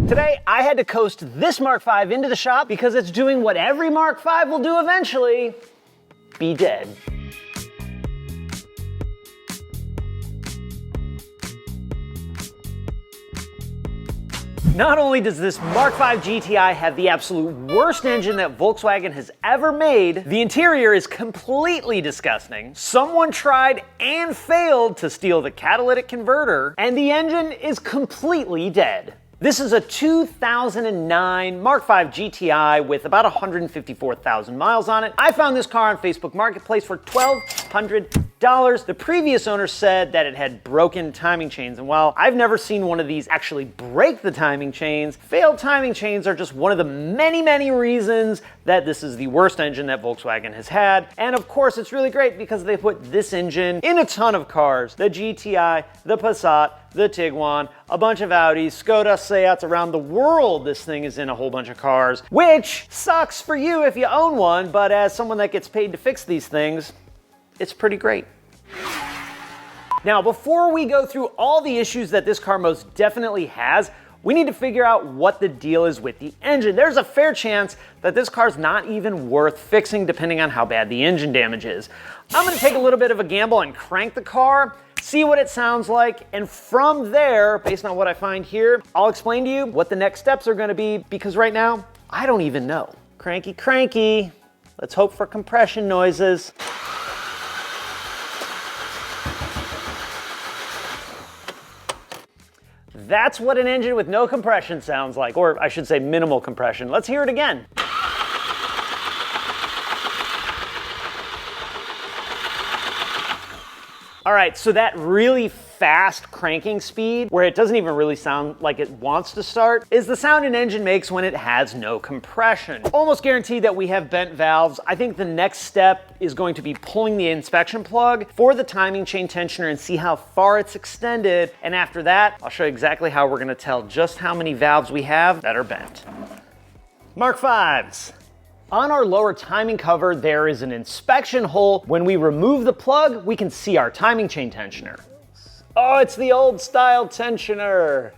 Today, I had to coast this Mark V into the shop because it's doing what every Mark V will do eventually, be dead. Not only does this Mark V GTI have the absolute worst engine that Volkswagen has ever made, the interior is completely disgusting. Someone tried and failed to steal the catalytic converter, and the engine is completely dead. This is a 2009 Mark V GTI with about 154,000 miles on it. I found this car on Facebook Marketplace for $1,200. The previous owner said that it had broken timing chains, and while I've never seen one of these actually break the timing chains, failed timing chains are just one of the many, many reasons that this is the worst engine that Volkswagen has had. And of course, it's really great because they put this engine in a ton of cars. The GTI, the Passat, the Tiguan, a bunch of Audis, Skoda, Seats around the world. This thing is in a whole bunch of cars, which sucks for you if you own one, but as someone that gets paid to fix these things, it's pretty great. Now, before we go through all the issues that this car most definitely has, we need to figure out what the deal is with the engine. There's a fair chance that this car's not even worth fixing depending on how bad the engine damage is. I'm gonna take a little bit of a gamble and crank the car, see what it sounds like, and from there, based on what I find here, I'll explain to you what the next steps are gonna be, because right now, I don't even know. Cranky, cranky. Let's hope for compression noises. That's what an engine with no compression sounds like, or I should say minimal compression. Let's hear it again. All right, so that really fast cranking speed, where it doesn't even really sound like it wants to start, is the sound an engine makes when it has no compression. Almost guaranteed that we have bent valves. I think the next step is going to be pulling the inspection plug for the timing chain tensioner and see how far it's extended. And after that, I'll show you exactly how we're gonna tell just how many valves we have that are bent. Mark V's. On our lower timing cover, there is an inspection hole. When we remove the plug, we can see our timing chain tensioner. Oh, it's the old style tensioner.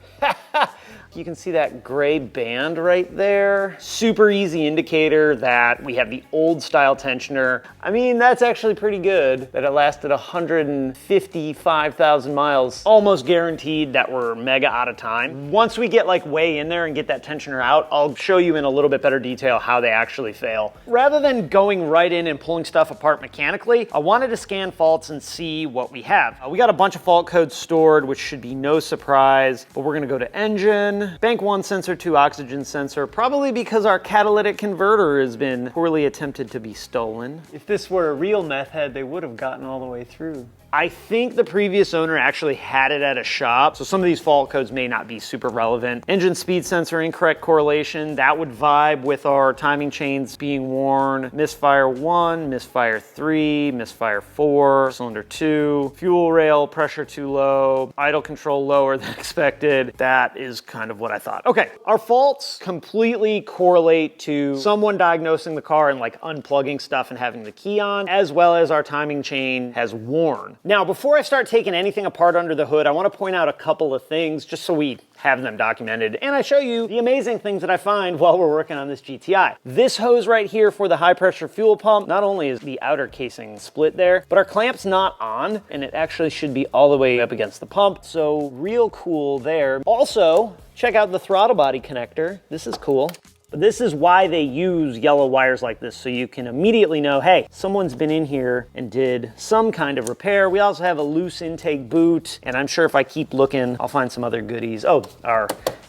You can see that gray band right there. Super easy indicator that we have the old style tensioner. I mean, that's actually pretty good that it lasted 155,000 miles. Almost guaranteed that we're mega out of time. Once we get like way in there and get that tensioner out, I'll show you in a little bit better detail how they actually fail. Rather than going right in and pulling stuff apart mechanically, I wanted to scan faults and see what we have. We got a bunch of fault codes stored, which should be no surprise, but we're gonna go to engine, bank 1 sensor 2 oxygen sensor, probably because our catalytic converter has been poorly attempted to be stolen. If this were a real meth head, they would have gotten all the way through. I think the previous owner actually had it at a shop, so some of these fault codes may not be super relevant. Engine speed sensor, incorrect correlation, that would vibe with our timing chains being worn. Misfire 1, misfire 3, misfire 4, cylinder 2, fuel rail, pressure too low, idle control lower than expected. That is kind of what I thought. Okay, our faults completely correlate to someone diagnosing the car and like unplugging stuff and having the key on, as well as our timing chain has worn. Now, before I start taking anything apart under the hood, I want to point out a couple of things just so we have them documented, and I show you the amazing things that I find while we're working on this GTI. This hose right here for the high pressure fuel pump, not only is the outer casing split there, but our clamp's not on, and it actually should be all the way up against the pump, so real cool there. Also, check out the throttle body connector. This is cool. But this is why they use yellow wires like this, so you can immediately know, hey, someone's been in here and did some kind of repair. We also have a loose intake boot, and I'm sure if I keep looking, I'll find some other goodies. Oh, our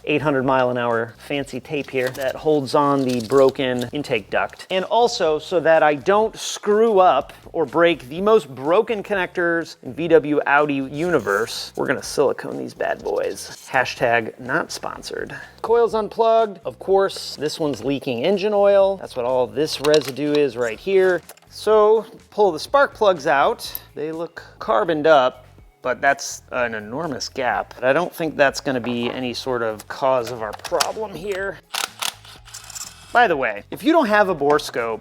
800-mile-an-hour fancy tape here that holds on the broken intake duct. And also, so that I don't screw up or break the most broken connectors in VW Audi universe, we're gonna silicone these bad boys. Hashtag not sponsored. Coil's unplugged. Of course, this one's leaking engine oil. That's what all this residue is right here. So, pull the spark plugs out. They look carboned up, but that's an enormous gap. But I don't think that's gonna be any sort of cause of our problem here. By the way, if you don't have a Borescope,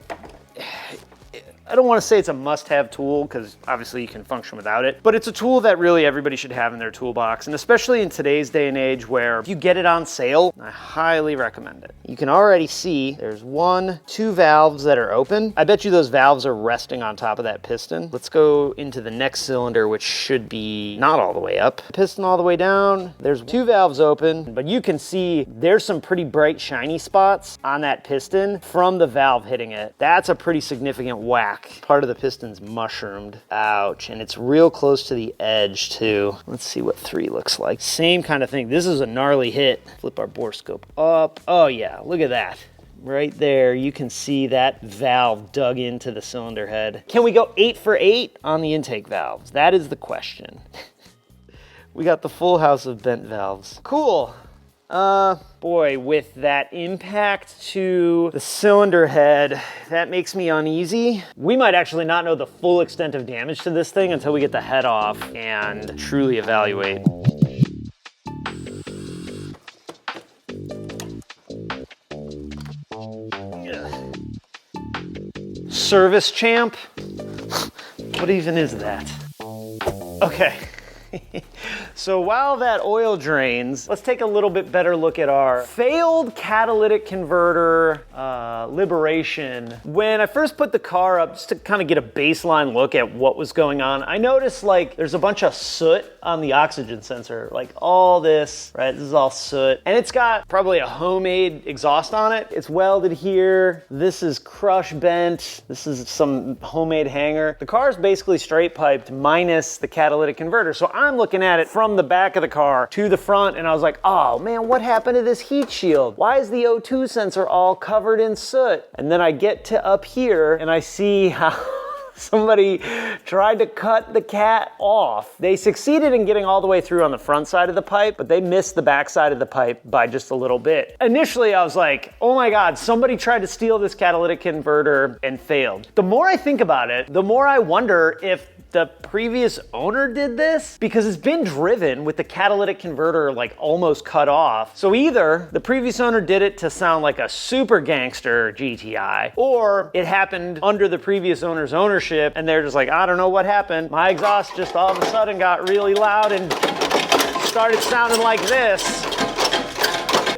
I don't want to say it's a must-have tool because obviously you can function without it, but it's a tool that really everybody should have in their toolbox. And especially in today's day and age where if you get it on sale, I highly recommend it. You can already see there's 2 valves that are open. I bet you those valves are resting on top of that piston. Let's go into the next cylinder, which should be not all the way up. Piston all the way down. There's 2 valves open, but you can see there's some pretty bright shiny spots on that piston from the valve hitting it. That's a pretty significant whack. Part of the piston's mushroomed. Ouch, and it's real close to the edge too. Let's see what 3 looks like. Same kind of thing. This is a gnarly hit. Flip our Borescope up. Oh yeah, look at that. Right there, you can see that valve dug into the cylinder head. Can we go 8 for 8 on the intake valves? That is the question. We got the full house of bent valves. Cool. Boy, with that impact to the cylinder head, that makes me uneasy. We might actually not know the full extent of damage to this thing until we get the head off and truly evaluate. Service champ? What even is that? Okay. So while that oil drains, let's take a little bit better look at our failed catalytic converter liberation. When I first put the car up, just to kind of get a baseline look at what was going on, I noticed like there's a bunch of soot on the oxygen sensor, like all this, right? This is all soot. And it's got probably a homemade exhaust on it. It's welded here. This is crush bent. This is some homemade hanger. The car is basically straight piped minus the catalytic converter. So I'm looking at it from the back of the car to the front and I was like, oh man, what happened to this heat shield? Why is the O2 sensor all covered in soot? And then I get to up here and I see how somebody tried to cut the cat off. They succeeded in getting all the way through on the front side of the pipe, but they missed the back side of the pipe by just a little bit. Initially, I was like, oh my God, somebody tried to steal this catalytic converter and failed. The more I think about it, the more I wonder if the previous owner did this, because it's been driven with the catalytic converter like almost cut off. So either the previous owner did it to sound like a super gangster GTI, or it happened under the previous owner's ownership and they're just like, I don't know what happened. My exhaust just all of a sudden got really loud and started sounding like this.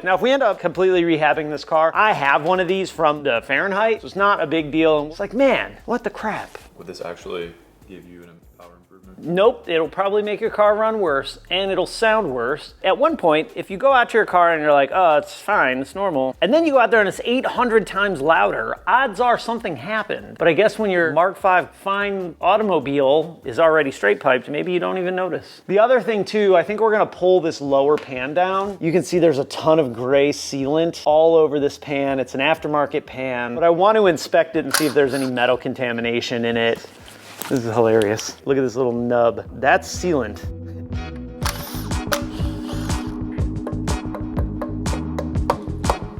Now, if we end up completely rehabbing this car, I have one of these from the Fahrenheit, so it's not a big deal. And it's like, man, what the crap? Would this actually give you an power improvement? Nope, it'll probably make your car run worse and it'll sound worse. At one point, if you go out to your car and you're like, oh, it's fine, it's normal, and then you go out there and it's 800 times louder, odds are something happened. But I guess when your Mark V fine automobile is already straight piped, maybe you don't even notice. The other thing too, I think we're gonna pull this lower pan down. You can see there's a ton of gray sealant all over this pan. It's an aftermarket pan, but I want to inspect it and see if there's any metal contamination in it. This is hilarious. Look at this little nub. That's sealant.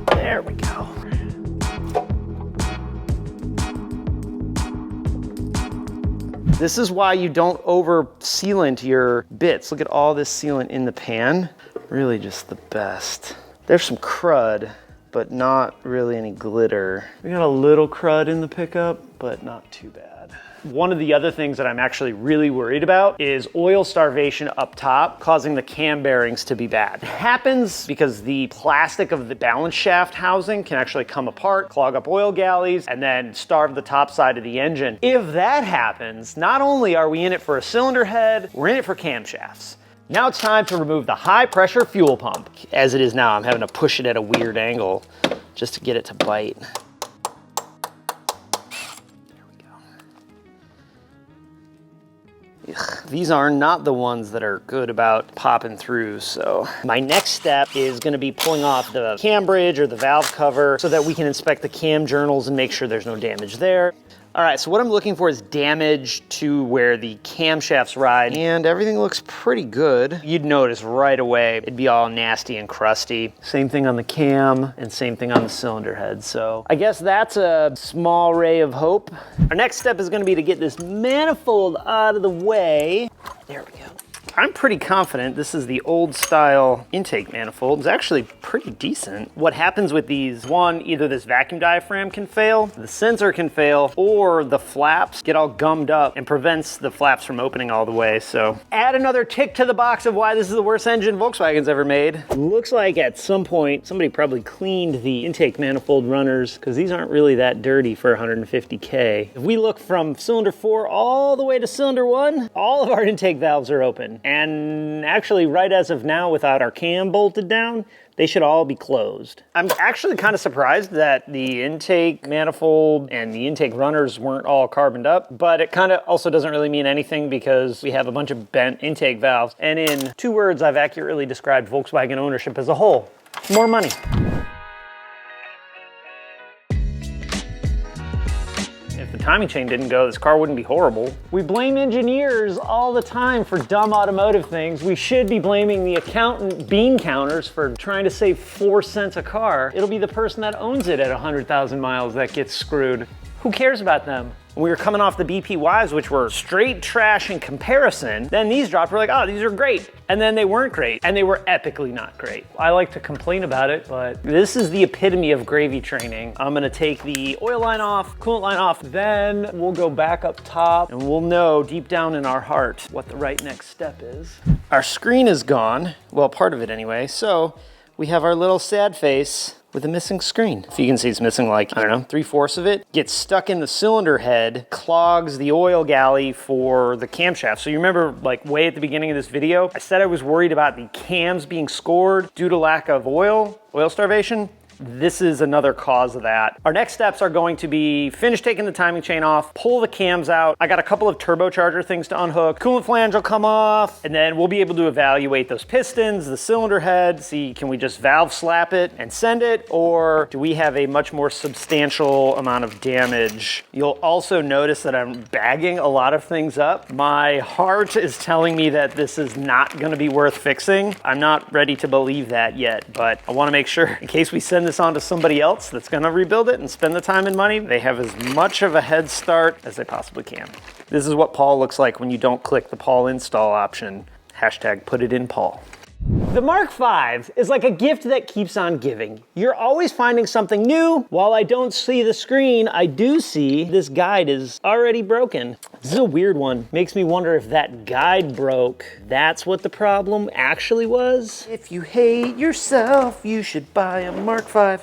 There we go. This is why you don't over sealant your bits. Look at all this sealant in the pan. Really just the best. There's some crud, but not really any glitter. We got a little crud in the pickup, but not too bad. One of the other things that I'm actually really worried about is oil starvation up top, causing the cam bearings to be bad. It happens because the plastic of the balance shaft housing can actually come apart, clog up oil galleys, and then starve the top side of the engine. If that happens, not only are we in it for a cylinder head, we're in it for camshafts. Now it's time to remove the high pressure fuel pump. As it is now, I'm having to push it at a weird angle just to get it to bite. Ugh. These are not the ones that are good about popping through, so my next step is going to be pulling off the cam bridge or the valve cover so that we can inspect the cam journals and make sure there's no damage there. All right, so what I'm looking for is damage to where the camshafts ride, and everything looks pretty good. You'd notice right away it'd be all nasty and crusty. Same thing on the cam and same thing on the cylinder head. So I guess that's a small ray of hope. Our next step is gonna be to get this manifold out of the way. There we go. I'm pretty confident this is the old style intake manifold. It's actually pretty decent. What happens with these, one, either this vacuum diaphragm can fail, the sensor can fail, or the flaps get all gummed up and prevents the flaps from opening all the way. So add another tick to the box of why this is the worst engine Volkswagen's ever made. Looks like at some point somebody probably cleaned the intake manifold runners because these aren't really that dirty for 150K. If we look from cylinder 4 all the way to cylinder 1, all of our intake valves are open. And actually, right as of now, without our cam bolted down, they should all be closed. I'm actually kind of surprised that the intake manifold and the intake runners weren't all carboned up, but it kind of also doesn't really mean anything because we have a bunch of bent intake valves. And in 2 words, I've accurately described Volkswagen ownership as a whole: more money. If the timing chain didn't go, this car wouldn't be horrible. We blame engineers all the time for dumb automotive things. We should be blaming the accountant bean counters for trying to save 4 cents a car. It'll be the person that owns it at 100,000 miles that gets screwed. Who cares about them? When we were coming off the BPYs, which were straight trash in comparison, then these dropped, we're like, oh, these are great. And then they weren't great, and they were epically not great. I like to complain about it, but this is the epitome of gravy training. I'm gonna take the oil line off, coolant line off, then we'll go back up top, and we'll know deep down in our heart what the right next step is. Our screen is gone, well, part of it anyway, so we have our little sad face with a missing screen. If you can see, it's missing like, I don't know, 3/4 of it. Gets stuck in the cylinder head, clogs the oil galley for the camshaft. So you remember, like, way at the beginning of this video, I said I was worried about the cams being scored due to lack of oil starvation. This is another cause of that. Our next steps are going to be finish taking the timing chain off, pull the cams out. I got a couple of turbocharger things to unhook. Coolant flange will come off, and then we'll be able to evaluate those pistons, the cylinder head, see can we just valve slap it and send it, or do we have a much more substantial amount of damage? You'll also notice that I'm bagging a lot of things up. My heart is telling me that this is not gonna be worth fixing. I'm not ready to believe that yet, but I wanna make sure in case we send this on to somebody else that's gonna rebuild it and spend the time and money, they have as much of a head start as they possibly can. This is what Paul looks like when you don't click the Paul install option. Hashtag put it in Paul. The Mark V is like a gift that keeps on giving. You're always finding something new. While I don't see the screen, I do see this guide is already broken. This is a weird one. Makes me wonder if that guide broke. That's what the problem actually was. If you hate yourself, you should buy a Mark V,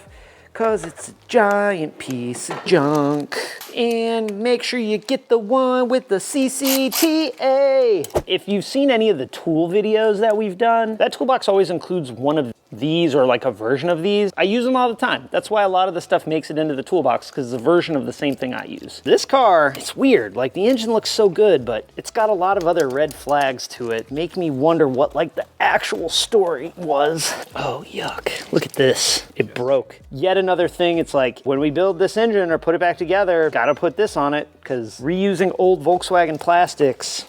'cause it's a giant piece of junk. And make sure you get the one with the CCta. If you've seen any of the tool videos that we've done, that toolbox always includes one of these or like a version of these. I use them all the time. That's why a lot of the stuff makes it into the toolbox, because it's a version of the same thing I use. This car, it's weird. Like, the engine looks so good, but it's got a lot of other red flags to it. Make me wonder what like the actual story was. Oh, yuck. Look at this. It broke. Yet another thing, it's like when we build this engine or put it back together, gotta put this on it, because reusing old Volkswagen plastics,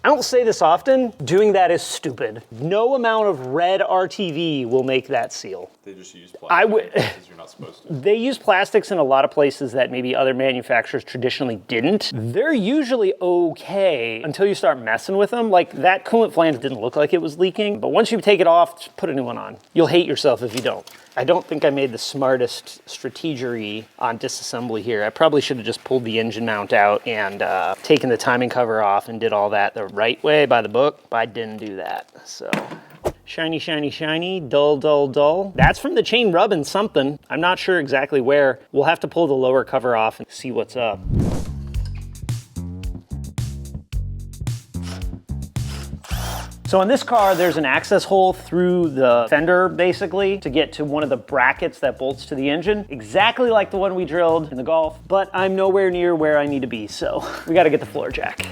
I don't say this often, doing that is stupid. No amount of red RTV will make that seal. They just use plastic because you're not supposed to. They use plastics in a lot of places that maybe other manufacturers traditionally didn't. They're usually okay until you start messing with them. Like, that coolant flange didn't look like it was leaking, but once you take it off, just put a new one on. You'll hate yourself if you don't. I don't think I made the smartest strategery on disassembly here. I probably should have just pulled the engine mount out and taken the timing cover off and did all that the right way by the book, but I didn't do that, so. Shiny, shiny, shiny, dull, dull, dull. That's from the chain rubbing something. I'm not sure exactly where. We'll have to pull the lower cover off and see what's up. So in this car, there's an access hole through the fender, basically, to get to one of the brackets that bolts to the engine, exactly like the one we drilled in the Golf, but I'm nowhere near where I need to be, so we gotta get the floor jack.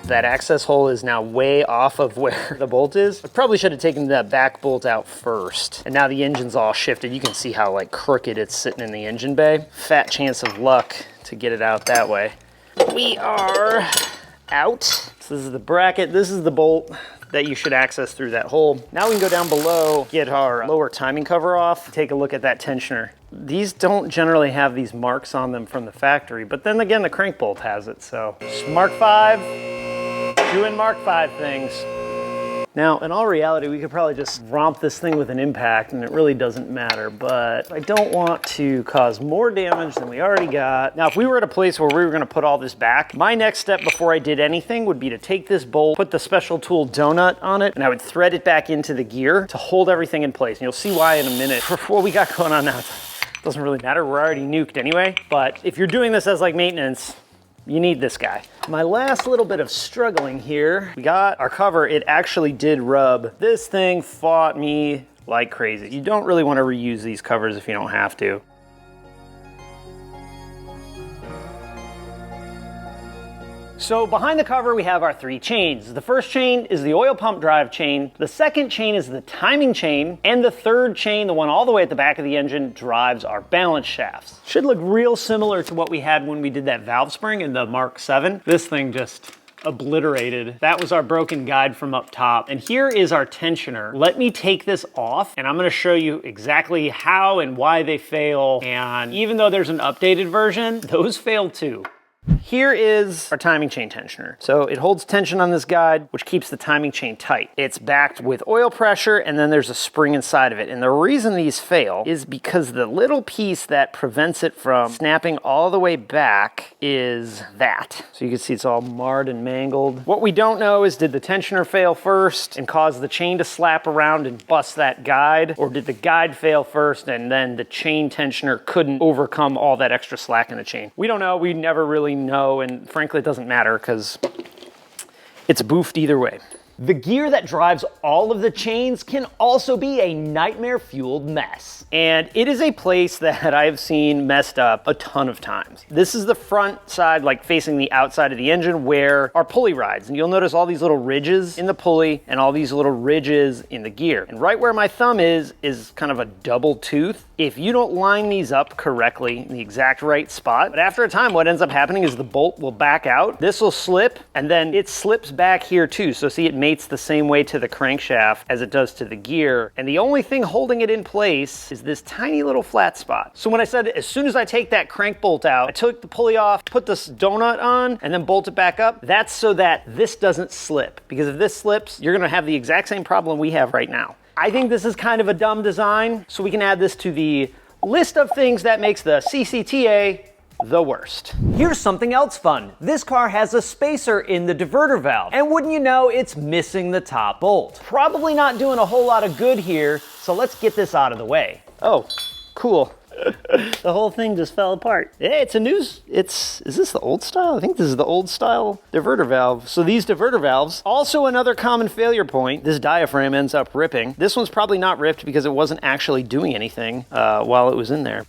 That access hole is now way off of where the bolt is. I probably should have taken that back bolt out first. And now the engine's all shifted. You can see how like crooked it's sitting in the engine bay. Fat chance of luck to get it out that way. We are out. So this is the bracket, this is the bolt. that you should access through that hole. Now we can go down below, get our lower timing cover off, take a look at that tensioner. These don't generally have these marks on them from the factory, but then again, the crank bolt has it, so. Mark 5, doing Mark 5 things. Now, in all reality, we could probably just romp this thing with an impact and it really doesn't matter, but I don't want to cause more damage than we already got. Now, if we were at a place where we were gonna put all this back, my next step before I did anything would be to take this bolt, put the special tool donut on it, and I would thread it back into the gear to hold everything in place. And you'll see why in a minute. For what we got going on now, it doesn't really matter. We're already nuked anyway, but if you're doing this as like maintenance, you need this guy. My last little bit of struggling here, we got our cover. It actually did rub. This thing fought me like crazy. You don't really want to reuse these covers if you don't have to. So behind the cover, we have our 3 chains. The first chain is the oil pump drive chain. The second chain is the timing chain. And the third chain, the one all the way at the back of the engine, drives our balance shafts. Should look real similar to what we had when we did that valve spring in the Mark 7. This thing just obliterated. That was our broken guide from up top. And here is our tensioner. Let me take this off and I'm gonna show you exactly how and why they fail. And even though there's an updated version, those fail too. Here is our timing chain tensioner. So it holds tension on this guide, which keeps the timing chain tight. It's backed with oil pressure, and then there's a spring inside of it. And the reason these fail is because the little piece that prevents it from snapping all the way back is that. So you can see it's all marred and mangled. What we don't know is, did the tensioner fail first and cause the chain to slap around and bust that guide? Or did the guide fail first and then the chain tensioner couldn't overcome all that extra slack in the chain? We don't know. We never really know, and frankly it doesn't matter because it's boofed either way. The gear that drives all of the chains can also be a nightmare-fueled mess. And it is a place that I've seen messed up a ton of times. This is the front side, like facing the outside of the engine, where our pulley rides. And you'll notice all these little ridges in the pulley and all these little ridges in the gear. And right where my thumb is kind of a double tooth. If you don't line these up correctly in the exact right spot, but after a time, what ends up happening is the bolt will back out, this will slip, and then it slips back here too. So see, it mates the same way to the crankshaft as it does to the gear. And the only thing holding it in place is this tiny little flat spot. So when I said, as soon as I take that crank bolt out, I took the pulley off, put this donut on, and then bolt it back up, that's so that this doesn't slip. Because if this slips, you're gonna have the exact same problem we have right now. I think this is kind of a dumb design, so we can add this to the list of things that makes the CCta the worst. Here's something else fun. This car has a spacer in the diverter valve, and wouldn't you know, it's missing the top bolt. Probably not doing a whole lot of good here, so let's get this out of the way. Oh, cool. The whole thing just fell apart. Hey, is this the old style? I think this is the old style diverter valve. So these diverter valves, also another common failure point, this diaphragm ends up ripping. This one's probably not ripped because it wasn't actually doing anything while it was in there.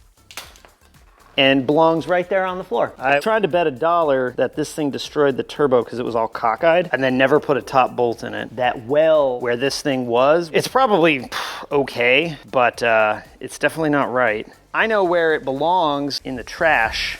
And belongs right there on the floor. I tried to bet $1 that this thing destroyed the turbo because it was all cockeyed, and then never put a top bolt in it. That well where this thing was, it's probably okay, but it's definitely not right. I know where it belongs, in the trash.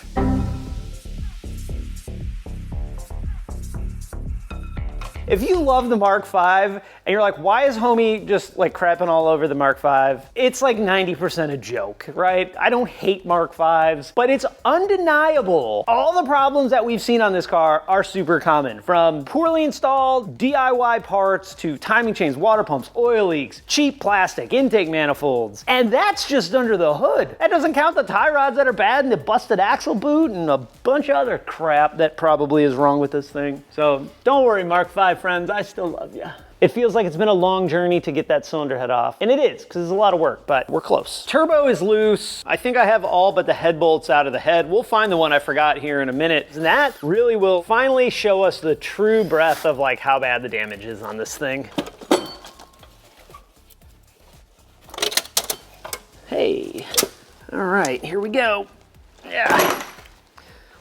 If you love the Mark V and you're like, why is homie just like crapping all over the Mark V? It's like 90% a joke, right? I don't hate Mark Vs, but it's undeniable. All the problems that we've seen on this car are super common, from poorly installed DIY parts to timing chains, water pumps, oil leaks, cheap plastic, intake manifolds. And that's just under the hood. That doesn't count the tie rods that are bad and the busted axle boot and a bunch of other crap that probably is wrong with this thing. So don't worry, Mark V friends, I still love you. It feels like it's been a long journey to get that cylinder head off. And it is, because it's a lot of work, but we're close. Turbo is loose. I think I have all but the head bolts out of the head. We'll find the one I forgot here in a minute. And that really will finally show us the true breadth of like how bad the damage is on this thing. Hey, all right, here we go. Yeah.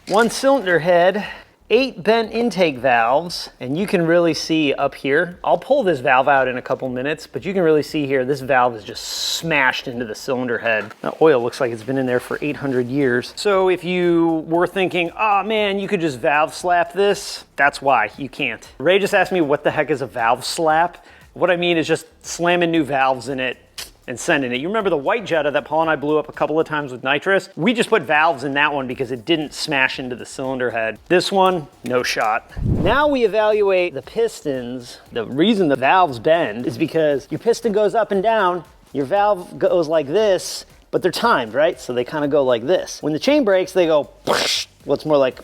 One cylinder head. 8 bent intake valves, and you can really see up here. I'll pull this valve out in a couple minutes, but you can really see here, this valve is just smashed into the cylinder head. That oil looks like it's been in there for 800 years. So if you were thinking, oh man, you could just valve slap this, that's why you can't. Ray just asked me what the heck is a valve slap. What I mean is just slamming new valves in it and sending it. You remember the white Jetta that Paul and I blew up a couple of times with nitrous? We just put valves in that one because it didn't smash into the cylinder head. This one, no shot. Now we evaluate the pistons. The reason the valves bend is because your piston goes up and down, your valve goes like this, but they're timed, right? So they kind of go like this. When the chain breaks, they go, well, it's more like,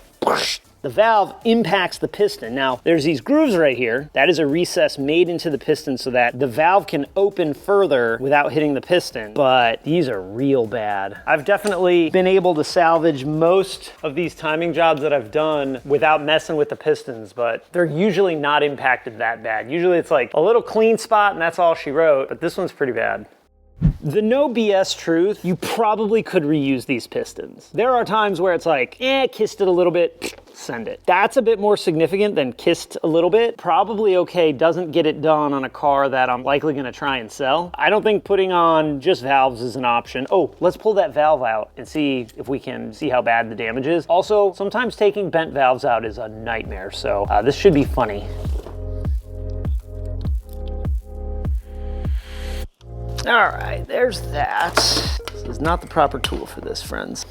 the valve impacts the piston. Now, there's these grooves right here. That is a recess made into the piston so that the valve can open further without hitting the piston, but these are real bad. I've definitely been able to salvage most of these timing jobs that I've done without messing with the pistons, but they're usually not impacted that bad. Usually it's like a little clean spot and that's all she wrote, but this one's pretty bad. The no BS truth, you probably could reuse these pistons. There are times where it's like, kissed it a little bit, send it. That's a bit more significant than kissed a little bit. Probably okay, doesn't get it done on a car that I'm likely gonna try and sell. I don't think putting on just valves is an option. Oh, let's pull that valve out and see if we can see how bad the damage is. Also, sometimes taking bent valves out is a nightmare, so this should be funny. All right, there's that. This is not the proper tool for this, friends.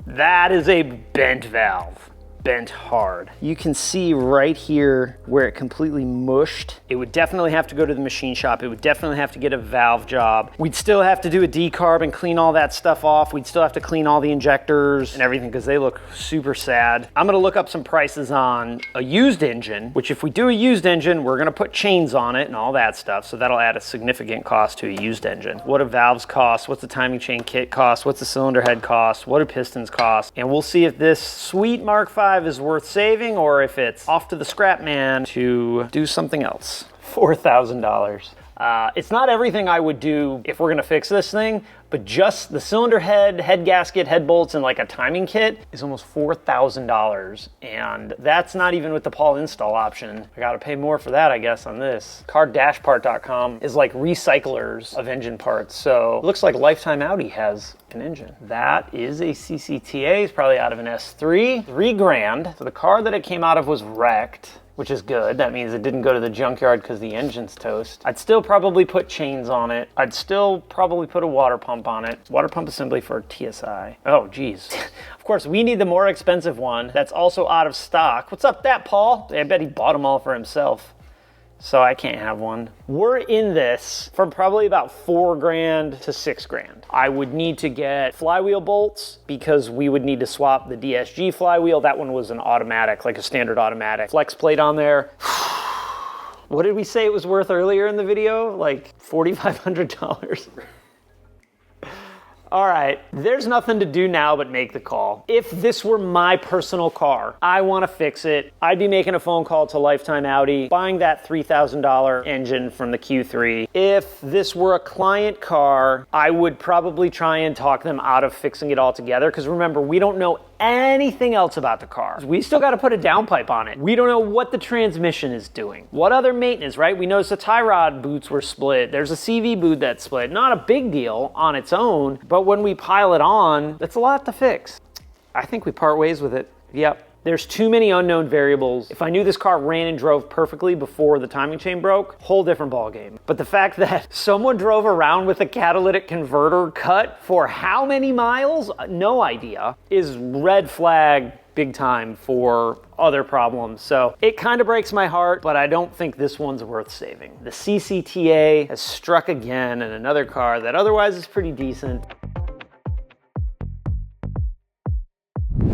That is a bent valve. Bent hard. You can see right here where it completely mushed. It would definitely have to go to the machine shop. It would definitely have to get a valve job. We'd still have to do a decarb and clean all that stuff off. We'd still have to clean all the injectors and everything because they look super sad. I'm gonna look up some prices on a used engine, which if we do a used engine, we're gonna put chains on it and all that stuff. So that'll add a significant cost to a used engine. What do valves cost? What's the timing chain kit cost? What's the cylinder head cost? What do pistons cost? And we'll see if this sweet Mark V is worth saving or if it's off to the scrap man to do something else. $4,000. It's not everything I would do if we're gonna fix this thing, but just the cylinder head, head gasket, head bolts, and like a timing kit is almost $4,000. And that's not even with the Paul install option. I gotta pay more for that, I guess, on this. Car-part.com is like recyclers of engine parts. So it looks like Lifetime Audi has an engine. That is a CCta, it's probably out of an S3, $3,000. So the car that it came out of was wrecked, which is good. That means it didn't go to the junkyard because the engine's toast. I'd still probably put chains on it. I'd still probably put a water pump on it. Water pump assembly for TSI. Oh, geez. Of course, we need the more expensive one that's also out of stock. What's up that, Paul? I bet he bought them all for himself. So I can't have one. We're in this for probably about $4,000 to $6,000. I would need to get flywheel bolts because we would need to swap the DSG flywheel. That one was an automatic, like a standard automatic. Flex plate on there. What did we say it was worth earlier in the video? Like $4,500. All right, there's nothing to do now but make the call. If this were my personal car, I wanna fix it, I'd be making a phone call to Lifetime Audi, buying that $3,000 engine from the Q3. If this were a client car, I would probably try and talk them out of fixing it all together, because remember, we don't know anything else about the car. We still gotta put a downpipe on it. We don't know what the transmission is doing. What other maintenance, right? We noticed the tie rod boots were split. There's a CV boot that's split. Not a big deal on its own, but when we pile it on, that's a lot to fix. I think we part ways with it. Yep. There's too many unknown variables. If I knew this car ran and drove perfectly before the timing chain broke, whole different ballgame. But the fact that someone drove around with a catalytic converter cut for how many miles? No idea. Is red flag big time for other problems. So it kind of breaks my heart, but I don't think this one's worth saving. The CCta has struck again in another car that otherwise is pretty decent.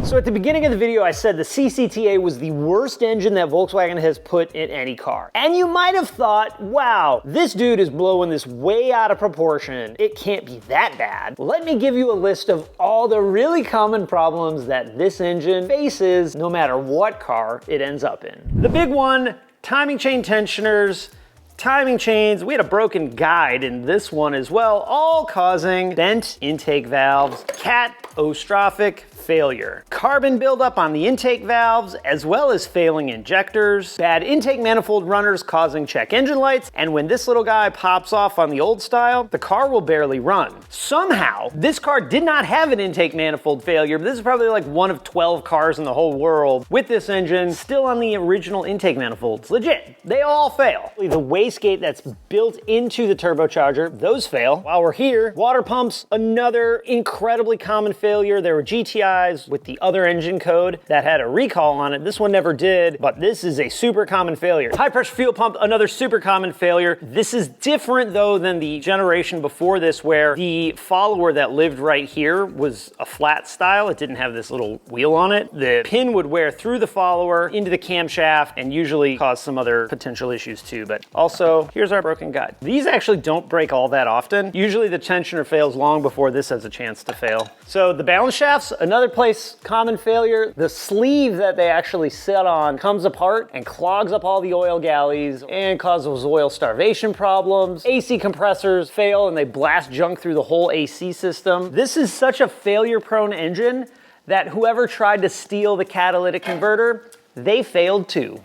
So at the beginning of the video, I said the CCta was the worst engine that Volkswagen has put in any car. And you might have thought, wow, this dude is blowing this way out of proportion. It can't be that bad. Let me give you a list of all the really common problems that this engine faces no matter what car it ends up in. The big one, timing chain tensioners, timing chains. We had a broken guide in this one as well, all causing bent intake valves, cat ostrophic failure. Carbon buildup on the intake valves, as well as failing injectors, bad intake manifold runners causing check engine lights, and when this little guy pops off on the old style, the car will barely run. Somehow, this car did not have an intake manifold failure, but this is probably like one of 12 cars in the whole world with this engine still on the original intake manifolds. Legit, they all fail. The wastegate that's built into the turbocharger, those fail. While we're here, water pumps, another incredibly common failure. There were GTIs with the other engine code that had a recall on it. This one never did, but this is a super common failure. High pressure fuel pump, another super common failure. This is different though than the generation before this where the follower that lived right here was a flat style. It didn't have this little wheel on it. The pin would wear through the follower into the camshaft and usually cause some other potential issues too. But also, here's our broken guide. These actually don't break all that often. Usually the tensioner fails long before this has a chance to fail. So the balance shafts, another place common failure. The sleeve that they actually sit on comes apart and clogs up all the oil galleys and causes oil starvation problems. AC compressors fail and they blast junk through the whole AC system. This is such a failure-prone engine that whoever tried to steal the catalytic converter, they failed too.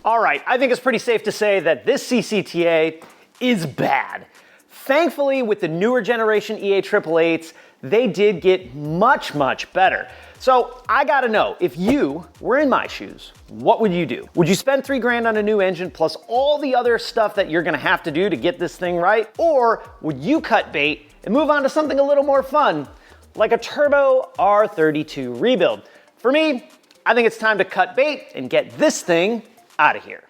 All right, I think it's pretty safe to say that this CCta is bad. Thankfully, with the newer generation EA888s, they did get much, much better. So I gotta know, if you were in my shoes, what would you do? Would you spend $3 grand on a new engine plus all the other stuff that you're gonna have to do to get this thing right? Or would you cut bait and move on to something a little more fun, like a turbo R32 rebuild? For me, I think it's time to cut bait and get this thing out of here.